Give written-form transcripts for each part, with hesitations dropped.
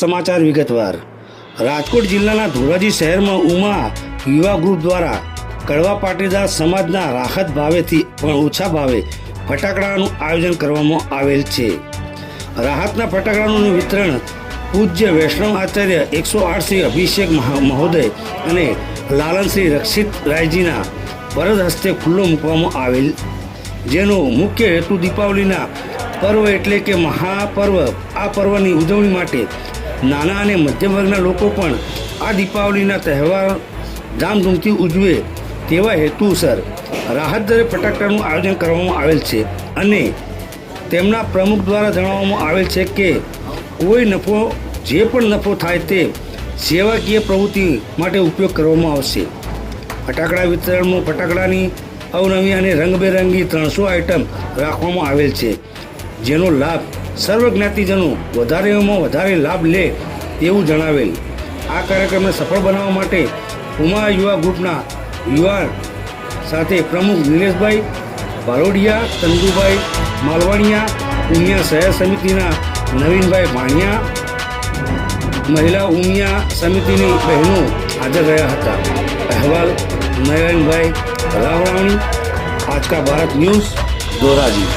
સમાચાર વિગતવાર રાજકોટ જિલ્લાના ધોરાજી શહેરમાં ઉમા યુવા ગ્રુપ દ્વારા કડવા પાટીદાર સમાજના રાહત ભાવેથી પણ ઓછા ભાવે ફટાકડાનું આયોજન કરવામાં આવેલ છે। રાહતના ફટાકડાનું વિતરણ પૂજ્ય વૈષ્ણવ આચાર્ય 108 શ્રી અભિષેક મહોદય અને લાલન શ્રી રક્ષિત રાયજીના વરદ હસ્તે ખુલ્લો મૂકવામાં આવેલ, જેનો મુખ્ય હેતુ દીપાવલીના પર્વ એટલે કે મહાપર્વ આ પર્વની ઉજવણી માટે નાના અને મધ્યમ વર્ગના લોકો પણ આ દીપાવલીના તહેવાર ધામધૂમથી ઉજવે તેવા હેતુસર રાહત દરે ફટાકડાનું આયોજન કરવામાં આવેલ છે અને તેમના પ્રમુખ દ્વારા જણાવવામાં આવેલ છે કે કોઈ નફો જે પણ નફો થાય તે સેવાકીય પ્રવૃત્તિ માટે ઉપયોગ કરવામાં આવશે। ફટાકડા વિતરણમાં ફટાકડાની અવનવી અને રંગબેરંગી 300 આઇટમ રાખવામાં આવેલ છે, જેનો લાભ સર્વ જ્ઞાતિજનો વધારેમાં વધારે લાભ લે તેવું જણાવેલ। આ કાર્યક્રમને સફળ બનાવવા માટે ઉમા યુવા ગ્રુપના યુવાન સાથે પ્રમુખ નિલેશભાઈ ભાલોડિયા, ચંદુભાઈ માલવાણિયા, ઉમિયા શહેર સમિતિના નવીનભાઈ ભાણિયા, મહિલા ઉમિયા સમિતિની બહેનો હાજર રહ્યા હતા। અહેવાલ નયનભાઈ રાવણાણી, आज का भारत न्यूज़, ધોરાજી।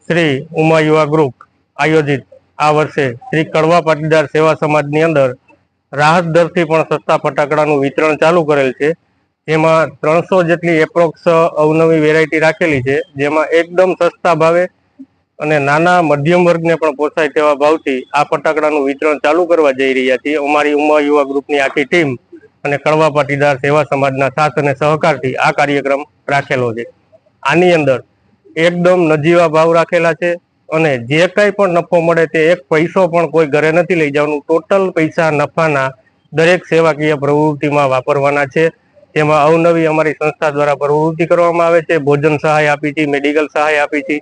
શ્રી ઉમા યુવા ગ્રુપ આયોજિત આ વર્ષે શ્રી કડવા પાટીદાર સેવા સમાજની અંદર રાહત દરથી પણ સસ્તા ફટાકડાનું વિતરણ ચાલુ કરેલ છે, જેમાં 300 જેટલી એપ્રોક્સ અવનવી વેરાયટી રાખેલી છે, જેમાં એકદમ સસ્તા ભાવે અને નાના મધ્યમ વર્ગને પણ પોસાય તેવા ભાવથી આ ફટાકડાનું વિતરણ ચાલુ કરવા જઈ રહ્યા છીએ। અમારી ઉમા યુવા ગ્રુપની આખી ટીમ અને કડવા પાટીદાર સેવા સમાજના સાથ અને સહકારથી આ કાર્યક્રમ રાખેલો છે। આની અંદર એકદમ નજીવા ભાવ રાખેલા છે અને જે કંઈ પણ નફો મળે તે એક પૈસો પણ કોઈ ઘરે નથી લઈ જવાનું, ટોટલ પૈસા નફાના દરેક સેવાકીય પ્રવૃત્તિમાં વાપરવાના છે। તેમાં અવનવી અમારી સંસ્થા દ્વારા પ્રવૃત્તિ કરવામાં આવે છે, ભોજન સહાય આપી છે, મેડિકલ સહાય આપી છે,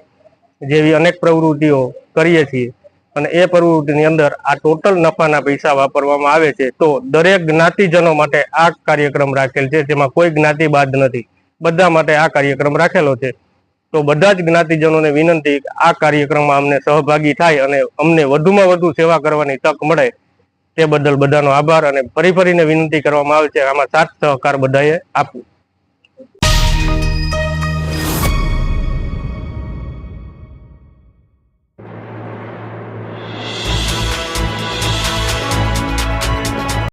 જેવી અનેક પ્રવૃત્તિઓ કરીએ છીએ અને એ પ્રવૃત્તિની અંદર આ ટોટલ નફાના પૈસા વાપરવામાં આવે છે। તો દરેક જ્ઞાતિજનો માટે આ કાર્યક્રમ રાખેલ છે, જેમાં કોઈ જ્ઞાતિ બાદ નથી, બધા માટે આ કાર્યક્રમ રાખેલો છે। તો બધા જ જ્ઞાતિજનોને વિનંતી આ કાર્યક્રમમાં અમને સહભાગી થાય અને અમને વધુમાં વધુ સેવા કરવાની તક મળે તે બદલ બધાનો આભાર અને ફરીને વિનંતી કરવામાં આવે છે આમાં સાથ સહકાર બધાએ આપવું।